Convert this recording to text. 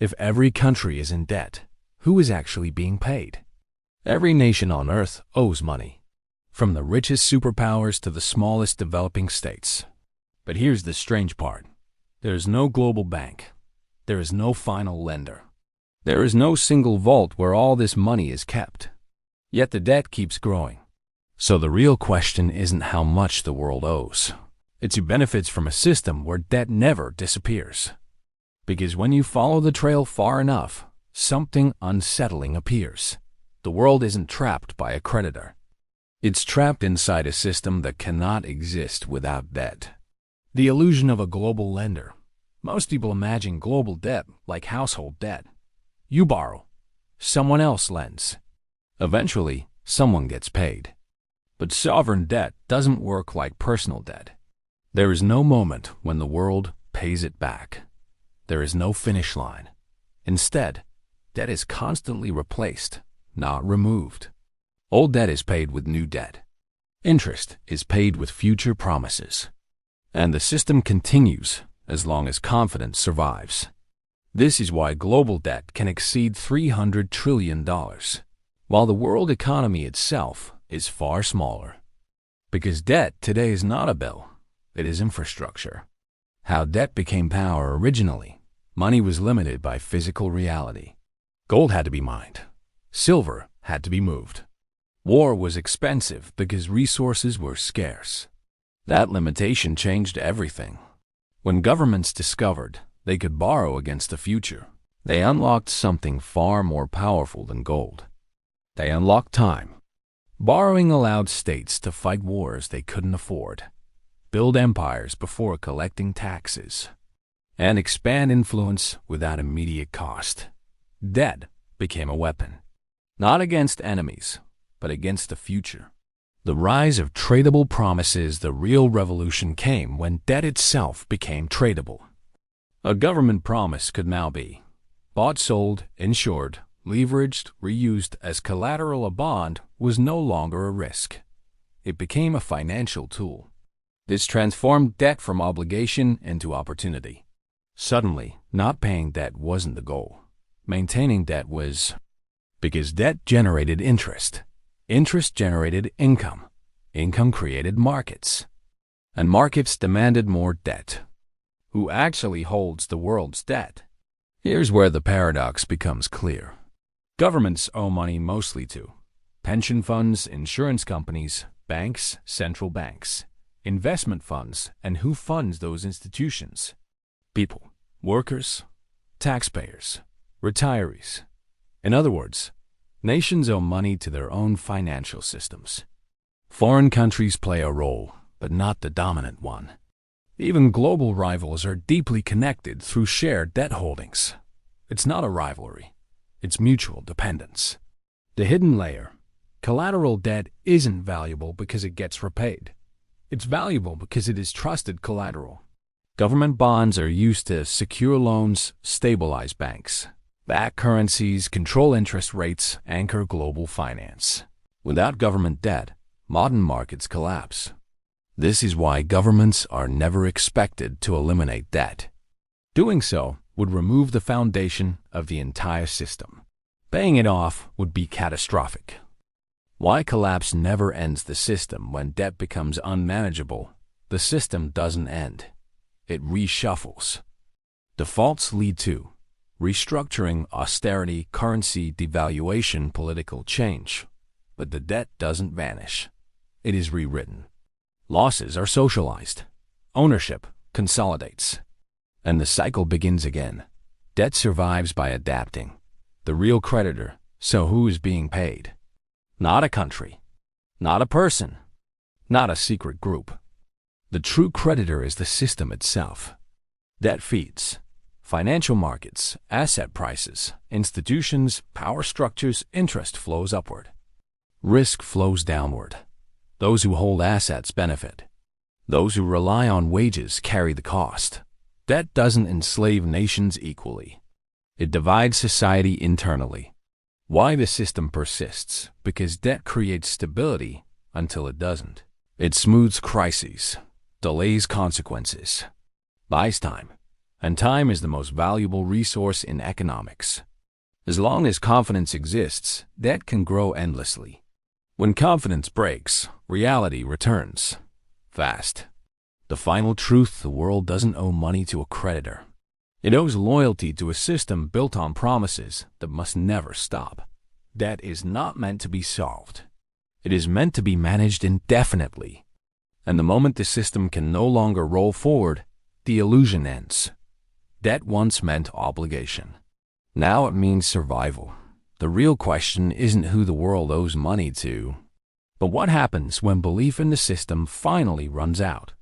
If every country is in debt, who is actually being paid? Every nation on Earth owes money, from the richest superpowers to the smallest developing states. But here's the strange part. There is no global bank. There is no final lender. There is no single vault where all this money is kept. Yet the debt keeps growing. So the real question isn't how much the world owes. It's who benefits from a system where debt never disappears. Because when you follow the trail far enough, something unsettling appears. The world isn't trapped by a creditor. It's trapped inside a system that cannot exist without debt. The illusion of a global lender. Most people imagine global debt like household debt. You borrow, someone else lends. Eventually, someone gets paid. But sovereign debt doesn't work like personal debt. There is no moment when the world pays it back. There is no finish line. Instead, debt is constantly replaced, not removed. Old debt is paid with new debt. Interest is paid with future promises. And the system continues as long as confidence survives. This is why global debt can exceed $300 trillion, while the world economy itself is far smaller. Because debt today is not a bill, it is infrastructure. How debt became power originally. Money was limited by physical reality. Gold had to be mined. Silver had to be moved. War was expensive because resources were scarce. That limitation changed everything. When governments discovered they could borrow against the future, they unlocked something far more powerful than gold. They unlocked time. Borrowing allowed states to fight wars they couldn't afford, build empires before collecting taxes, and expand influence without immediate cost. Debt became a weapon, not against enemies, but against the future. The rise of tradable promises. The real revolution came when debt itself became tradable. A government promise could now be bought, sold, insured, leveraged, reused as collateral. A bond was no longer a risk. It became a financial tool. This transformed debt from obligation into opportunity. Suddenly, not paying debt wasn't the goal. Maintaining debt was. Because debt generated interest. Interest generated income. Income created markets. And markets demanded more debt. Who actually holds the world's debt? Here's where the paradox becomes clear. Governments owe money mostly to pension funds, insurance companies, banks, central banks, investment funds, and who funds those institutions? People, workers, taxpayers, retirees. In other words, nations owe money to their own financial systems. Foreign countries play a role, but not the dominant one. Even global rivals are deeply connected through shared debt holdings. It's not a rivalry. It's mutual dependence. The hidden layer. Collateral debt isn't valuable because it gets repaid. It's valuable because it is trusted collateral. Government bonds are used to secure loans, stabilize banks, back currencies, control interest rates, anchor global finance. Without government debt, modern markets collapse. This is why governments are never expected to eliminate debt. Doing so would remove the foundation of the entire system. Paying it off would be catastrophic. Why collapse never ends the system. When debt becomes unmanageable, the system doesn't end. It reshuffles. Defaults lead to restructuring, austerity, currency devaluation, political change. But the debt doesn't vanish. It is rewritten. Losses are socialized. Ownership consolidates. And the cycle begins again. Debt survives by adapting. The real creditor. So who is being paid? Not a country. Not a person. Not a secret group. The true creditor is the system itself. Debt feeds financial markets, asset prices, institutions, power structures. Interest flows upward. Risk flows downward. Those who hold assets benefit. Those who rely on wages carry the cost. Debt doesn't enslave nations equally. It divides society internally. Why the system persists? Because debt creates stability until it doesn't. It smooths crises, delays consequences, buys time, And time is the most valuable resource in economics. As long as confidence exists, debt can grow endlessly. When confidence breaks, reality returns. Fast. The final truth: the world doesn't owe money to a creditor. It owes loyalty to a system built on promises that must never stop. Debt is not meant to be solved. It is meant to be managed indefinitely. And the moment the system can no longer roll forward, the illusion ends. Debt once meant obligation. Now it means survival. The real question isn't who the world owes money to, but what happens when belief in the system finally runs out.